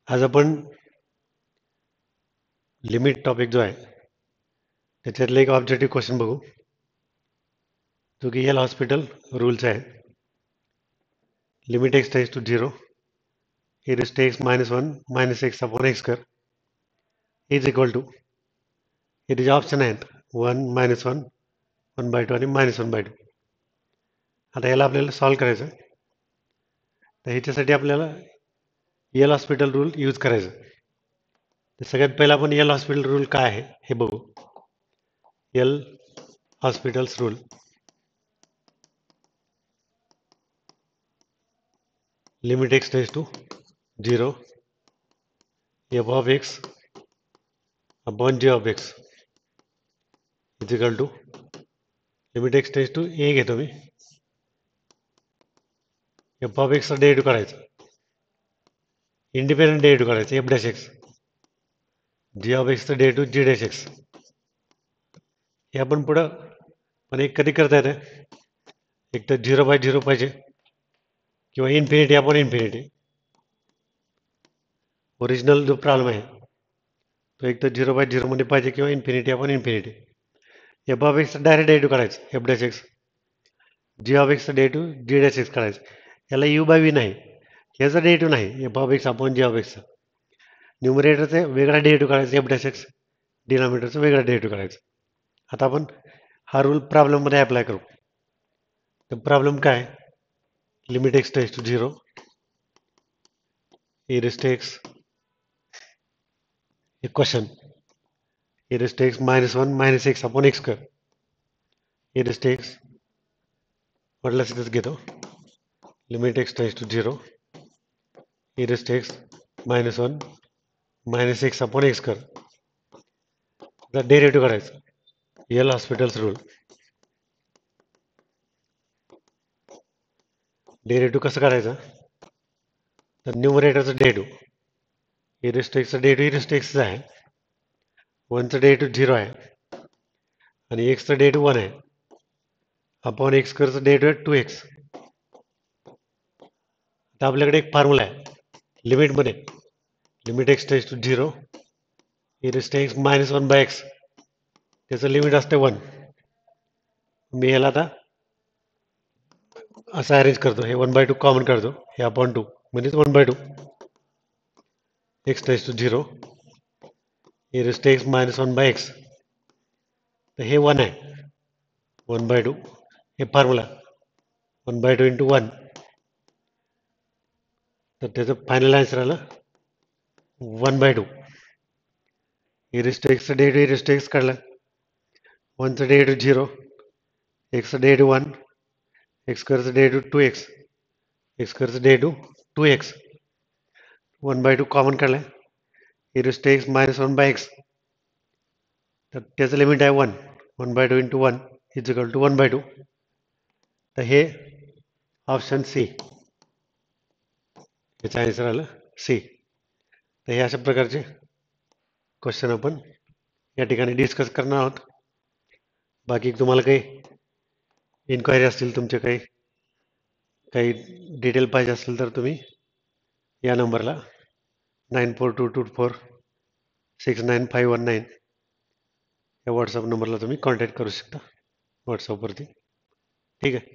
आज आपण limit topic जो आहे त्याच्यातलं एक ऑब्जेक्टिव्ह क्वेश्चन बघू, जो की एल हॉस्पिटल रूलचा आहे. Limit x tends to 0 e raised to x minus 1 minus x upon x square is equal to, हे त्याचे ऑप्शन आहेत 1 minus 1 1 by 2 आणि minus 1 by 2. आता याला आपल्याला सॉल्व्ह करायचं. तर ह्याच्यासाठी आपल्याला एल हॉस्पिटल रूल यूज करायचं. तर सगळ्यात पहिला आपण एल हॉस्पिटल रूल काय आहे हे बघू. L hospitals rule, limit x tends to 0 f of x upon g of x is equal to, limit x tends to a घेतो मी, एफ ऑफ एक्सचा डेरिव्हेटिव्ह करायचं, इंडिपेंडेंट डेरिव्हेटिव्ह करायचं f dash x, g of एक्सचं derivative g dash x. हे आपण पुढं पण एक कधी करता येतं, एक तर 0/0 पाहिजे किंवा इन्फिनिटी अपॉन इन्फिनिटी. ओरिजिनल जो प्रॉब्लेम आहे तो एक तर 0/0 मध्ये पाहिजे किंवा infinity upon infinity. F of एक्सचं डायरेक्ट डेरिव्हेटिव्ह करायचं f dash x, g of एक्सचं डेरिव्हेटिव्ह जी डॅश एक्स करायचं. याला यू बाय व्ही नाही, याचा डेरिव्हेटिव्ह नाही f of x upon g of एक्सचा. न्यूमरेटरचं वेगळा डेरिव्हेटिव्ह करायचं एफ डॅश एक्स, डिनॉमिनेटरचं वेगळा डेरिव्हेटिव्ह करायचं. आता आपण हा रूल प्रॉब्लेममध्ये अप्लाय करू. तर प्रॉब्लेम काय, limit x tends to 0 e raised to x, equation e raised to x minus 1 minus x upon x square e raised to x म्हटलं तिथेच घेतो, limit x tends to 0 e raised to x minus 1 minus x upon x square. आता derivative करायचं L hospitals rule. Derivative कसं करायचं, तर न्यूमरेटरचं derivative e raised to x चं derivative e raised to x आहे, 1चं डेरिव्हेटिव्ह 0 आहे आणि एक्सचं डेरिव्हेटिव्ह 1 आहे, अपॉन एक्स स्क्वेअरचं डेरिव्हेटिव्ह 2x. आता आपल्याकडे एक फॉर्म्युला आहे लिमिटमध्ये, limit x tends to 0 e raised to x minus 1 by x, त्याचं लिमिट असते 1. मी ह्याला आता असं अरेंज करतो, हे 1/2 कॉमन करतो, हे अपॉन 2 म्हणजेच 1/2 x tends to 0 e raised to x minus 1 by x. तर हे 1 आहे, 1/2 हे फॉर्म्युला 1/2 इंटू 1. तर त्याचं फायनल आन्सर आलं 1/2. e raised to x चं derivative e raised to x काढला, 1चं डेरिव्हेटिव्ह 0, एक्सचं डेरिव्हेटिव्ह 1, एक्स स्क्वेअरचं डेरिव्हेटिव्ह 2x, एक्स स्क्वेअरचं डेरिव्हेटिव्ह 2x, 1/2 कॉमन काढला, e raised to x minus 1 by x. तर त्याचं लिमिट आहे 1, 1/2 इंटू 1 इज इक्वल टू 1/2. तर हे ऑप्शन सी, याचं आन्सर आलं सी. तर हे अशा प्रकारचे क्वेश्चन आपण या ठिकाणी डिस्कस करणार आहोत. बाकी तुम्हाला काही इन्क्वायरी असतील, तुमचे काही काही डिटेल पाहिजे असेल तर तुम्ही या नंबरला 9422469519 या व्हॉट्सअप नंबरला तुम्ही कॉन्टॅक्ट करू शकता व्हॉट्सअपवरती. ठीक आहे.